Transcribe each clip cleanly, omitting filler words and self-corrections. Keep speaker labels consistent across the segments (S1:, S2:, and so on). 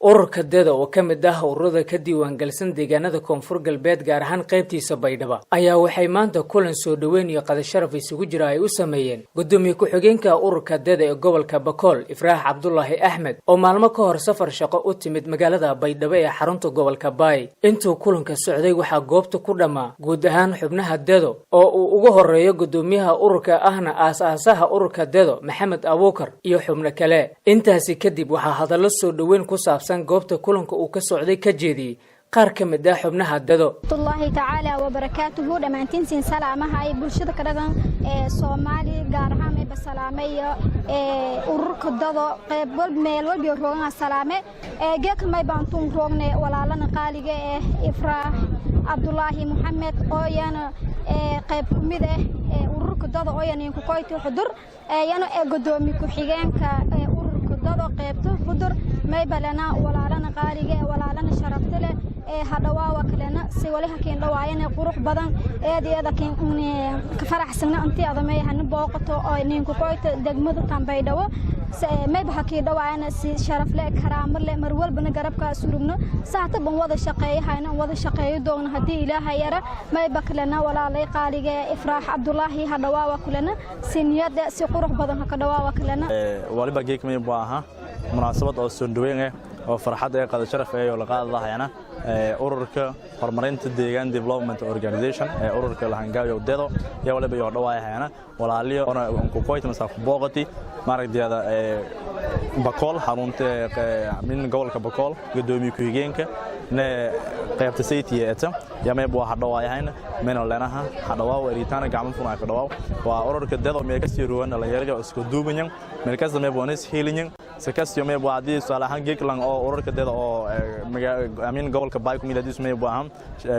S1: ururka dada oo ka mid ah ururada ka diiwaangalsan deegaanada koonfur galbeed gaar ahaan qaybtiisa Baydhabo ayaa waxay maanta kulan soo dhaweyn iyo qada sharaf isugu jira ay u sameeyeen gudoomiye ku-xigeenka ururka dada ee gobolka Bakool Ifraax Cabdullaahi Axmed oo maalmo ka hor safar shaqo u timid magaalada Baydhabo ee xarunta gobolka Baay. Intuu kulanka socday waxaa goobta ku dhamaa guud ahaan xubnaha dada oo uu ugu horeeyo gudoomiyaha ururka ahna aasaasaha ururka dada Maxamed Abuukar iyo xubno kale. Intaasi kadib waxaa hadallo soo dhaweyn ku saabsan goobta kulanka uu ka socday ka jeediyay qaar ka mid ah xubnaha dado.
S2: Allahi ta'ala wa barakatuhu dhamaantiin siin salaamaha ay bulshada ka dhagan ee Soomaali gaar ahaan ay salaamayo ururka dado qayb walba meel walba roogan salaame geeka may baantuun roogne walaalana qaaliga Ifraax Cabdullaahi Maxamed oo yana qayb kumid ururka dado oo yana ku qoyto xudur yana gudoomiye ku-xigeenka ururka dado qaybta xudur may balana walaalana qaaliga walaalana sharafta leh hadawaa kalena si wali hakiin dhawaayana qurux badan eedeeda ka faraxsana intii adamay han booqato oo ninku qoyto degmada Baydhabo may bahakii dhawaayana si sharaf leh karaamo leh mar walbana garabka surugno saata ban wada shaqeeyahayna wada shaqeeyo doona hadii Ilaahay yara may baklana walaalay qaaliga Ifraax Cabdullaahi hadawaa kalena si niyada si qurux badan ka dhawaa kalena
S3: waliba geekmay baaha munaasabad oo soo dhaweyn oo farxad ay qada sharaf ay oo la qaadayna ururka horumarinta deegaan development organization ururka la hangaayo dado ya waliba iyo dhawaayahayna walaaliyo oo ku qoyto masaaf booqati maaragtiyada Bakool xarunta min gobolka Bakool gudoomiye ku-xigeenka qaybta saytiyada yamay buu hadhawaayahayna meel leenaha hadhawaa wariitaana gacmo funa ka dhawaa waa ururka dado meel ka sii ruwan la yarga isku duubanyan meel ka sameey bonus healing سكاستيو مي بوادي صالحان جيكلان او ururka dada oo amiin gobolka Baay ku midaadis may baahan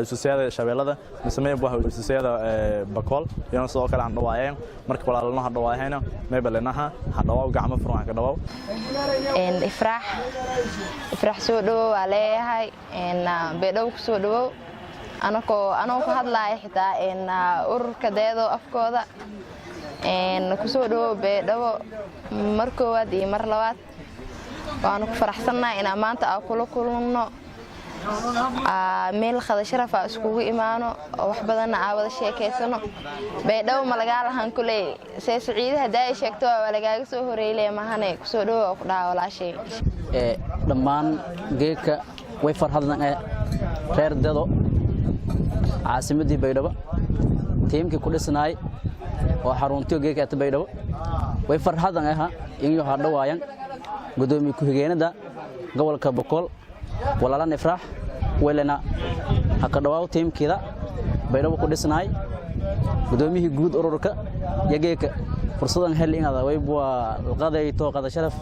S3: suusaada shabeelada mismay baahan suusaada Bakool yana soo kala dhawaayeen marka walaalna hadhawaayayna may balanaha hadhawaa gacmo furan ka dhawaw
S4: Ifraax soo dhaw waleeyahay beedow ku soo dhaw anoo ku hadlaay xitaa ururka dada afkooda ku soo dhaw beedow markood iyo mar labaad waan ku faraxsanahay in maanta aan kula kulno meel qada sharaf ah iskugu imaano wax badan aan wada sheekeysano beedow malagaalahan kulay say Saciid haday sheegto waa lagaaga soo horeeyay mahane ku soo dhaw ku dhaw walaashay
S5: dhammaan geeka way farxadan reer dado caasimadii Baydhabo teamkii ku dhisnaay oo xaruntii geeka Baydhabo way farxadan in hadhawaayan gudoomiye ku-xigeenada gobolka Bakool walaalana Ifraax weelana haka dhawaaw teamkida Baydhabo ku dhisnaay gudoomiyaha guud ururka yageeka fursadan hel in aad way buu qadayto qada sharaf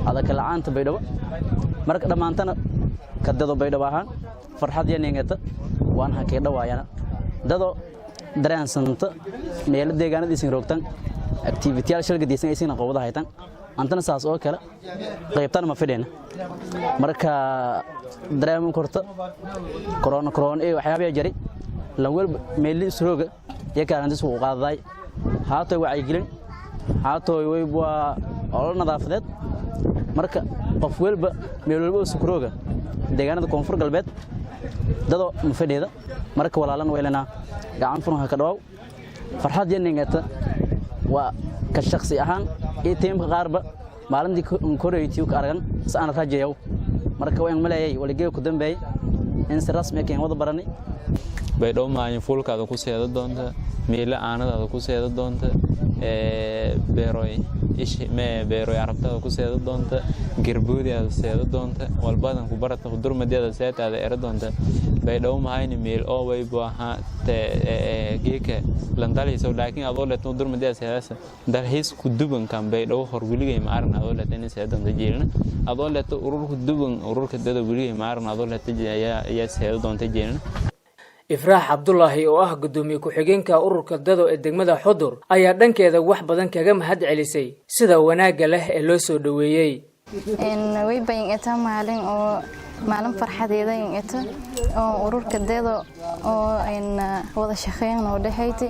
S5: adaka la'aanta Baydhabo marka dhamaantana ka dado Baydhabo ahaan farxad yaningata waan hakay dhawaayana dado daraansanta meel deegaanadiisa roogtan activity shirka diisan ay sina qowda haytan antana saas oo kale qaybtan ma fideen marka dareemo korto corona waxyaabo jari la wal meel isrooga yakaan isku qaaday haato wacyi gelin haato way oo nadaafadeed marka qof walba meel walba isku rooga deegaanada koonfur galbeed dado ma fidheeda marka walaalan weelana gacan furan ka dhaw farxad yaningata waa ka shakhsi ahaan ee teamka qaarba maalintii koreeyay ka argan saan rajayo marka waan maleeyay waligeey ku dambeeyay in si rasmi ah wada baranay
S6: Baydhabo maayin fuulkaada ku seedo doonta meela aanada ku seedo doonta beeroy arabtada ku seedo doonta garboodiyaada seedo doonta walbadan ku barata durmadeeda seetada era doonta Baydhabo maayin meel oo way baaha geeka landaliso laakiin adoo leeto durmadeeda seedasa dalxiis ku duban kan Baydhabo hor wiligay ma arna adoo leeto seedan jeelna adoo leeto ururka dada wiligay ma arna adoo leeto ayaa seedo doonta jeelna
S1: Ifraax Cabdullaahi oo ah gudoomiye ku-xigeenka ururka dado ee degmada Xudur ayaa dhankeeda wax badan kaga mahad celisay sida wanaaga leh ee loo soo dhaweeyay
S4: way bayn eta maalin farxadeeda oo ururka dado oo wada shaqeyn oo dhaxayti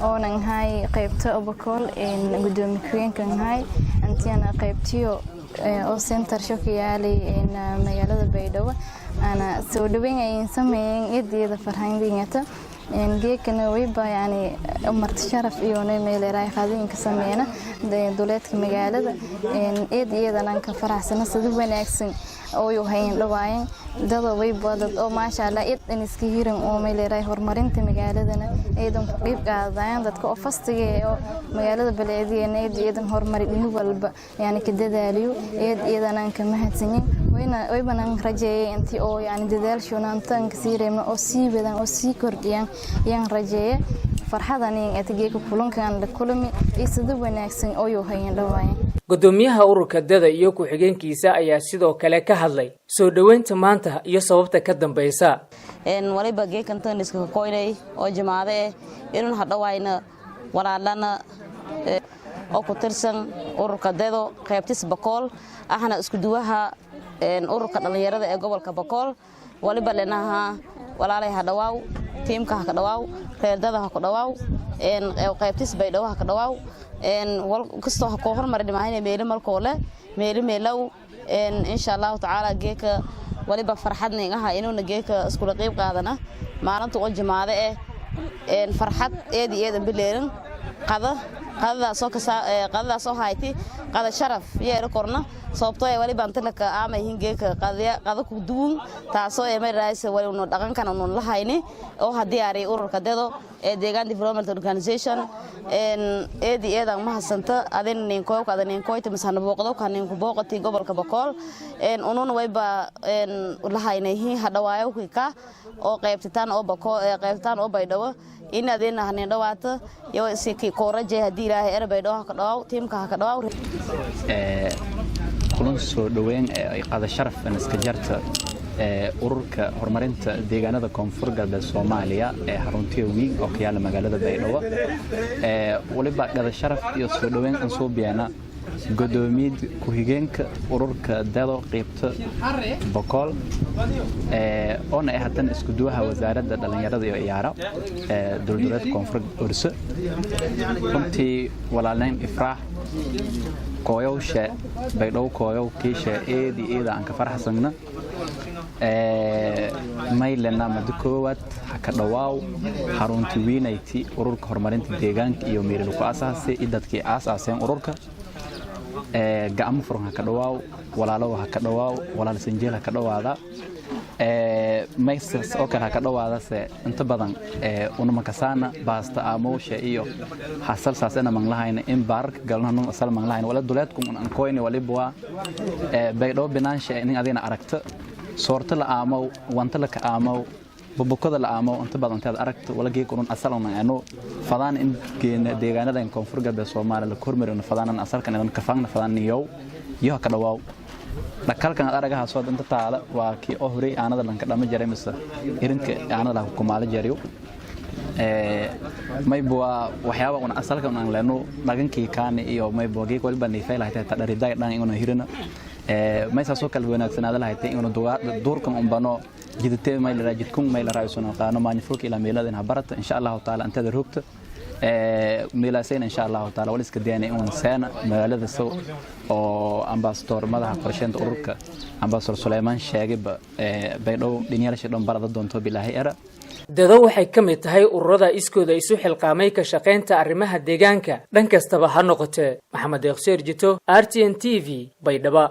S4: oo nan hay qaybta Bakool gudoomiye ku-xigeenka hay antiana qaybtiyo
S7: oo center shokiyaalay magaalada Baydhabo ana soo dhaweyn sameeyeen eedeeda farxadinta geekana way baayani marti sharaf iyo meel ay qaadeen ka sameeyna dawladka magaalada eedeedan ka faraxsan sida wanaagsan oo yahay dhawaayeen dad way baadad oo ma sha Allah in iska hiran oo meel ay horumarinta magaaladana eedan ku qeyb qaadayaan dadka oo fastiga oo magaalada baleediyana eedan horumari dhinac walba yani ka dadaaliyo eedan ka mahadsanyin way banaan rajeeyay intii oo yani dadaal shoonaantan ka siireema oo sii badan oo sii kordhiyaan yaan rajeeyay farxadan in adeegga kulankan la kulmi isada wanaagsan oo yahay dhawaayeen
S1: gudoomiyaha ururka dada iyo ku xigeenkiisa ayaa sidoo kale ka hadlay soo dhaweynta maanta iyo sababta ka dambaysa
S8: waliba geekantan iska qoynay oo jamaade inuu hadhawaayna walaalana oo ku tirsan ururka dado qaybtiis Bakool ahna isku duwaha ururka dhalinyarada ee gobolka Bakool waliba leenaha walaalay hadhawaaw tiimka ka dhawaaw reerdada ka dhawaaw qaybtiis Baydhabo ka dhawaaw wal kasto ha ko hormar dhimaayna meel malkoole meelaw insha Allah taala geeka waliba farxadnay aha inuu geeka isku qayb qaadana maalinta oo jamaade farxad eedan bileerin qada soo hayti qada sharaf yeero korna sababtoo ay waliba inta la ka aamayn geeka qada ku duun taasoo ay meeraysay wali uu dhaqankan uu lahayni oo hadii ay ururka dado ee deegaan development organization eedan ma hasanta adin nin kooyta masana booqdo kan ku booqati gobolka Bakool ununa wayba lahaynahay hadawaayo ka oo qaybtaan oo Bakool qaybtaan oo Baydhabo in adina hanin dhawaata iyo si kooraje hadii ilaahay Baydhabo ka dhaw tiimka ka dhaw
S9: kulan soo dhaweyn ay qada sharaf iska jarta ururka horumarinta deegaanada koonfur galbeed Soomaaliya ee xaruntiisa weyn oo ka yaala magaalada Baydhabo waliba qada sharaf iyo soo dhaweyn aan soo biyana gudoomiyaha ku xigeenka ururka dado qaybta Bakool oo ay hadan isku duwaha wasaaradda dhalinyarada iyo ciyaaro dowladda koonfur urso runtii walaaleen ifraax kooyowsha Baydhabo kooyow kiisha eeda aan ka farxasana maylana madkoowad ka dhawaaw xarunti weynayti ururka horumarinta deegaanka iyo meelo ku asaasay dadkii asaaseen ururka gacmo furan ka dhawaaw walaalo ka dhawaaw walaal sanjeel ka dhawaada maysas oo kala ka dhawaada inta badan una makasana baasta amoosha iyo hasal saasana manglahayna in baarka galnano asal manglahayna wala duleedku aan kooyni waliba Baydhabo binaansha in adina aragto soorta la aamo wanta la ka aamo bobokada la aamo inta badan taad aragto wala geekurun asalna aanu fadaan in deegaanada in koonfur galbeed Soomaaliya la kormeerino fadaanan asalkan in ka faangna fadaan iyo ka dhawaaw dhakalkan aragaha soo danta taala waa ki oo horay aanada lanka dhama jaray mise irinka aanada la kumaala jariyo maybo waxyaabo una asalkan aan leeno dhagankii kaan iyo maybo geek walba neefay lahayd ta dhariday dhan inuu hirina maysa soo kala wanaagsanaada lahayd inuu duurkan umbano jidtay may la raajidkun may la raaysan qaano maanifurka ila meeladina barata insha Allah taala antada roogta meelaaseen insha Allah taala wal iska deena in saana magaalada soo oo ambassador madaxa qorsheynta ururka ambassador Suleymaan Sheegib Baydhabo dhiniyaasha dhan barada doonto bilaahi era
S1: dado waxay ka mid tahay ururada iskooda isu xilqaamay ka shaqeynta arrimaha deegaanka dhan kastaba ha noqotee Maxamed Deeqseer Jito RTN TV Baydhabo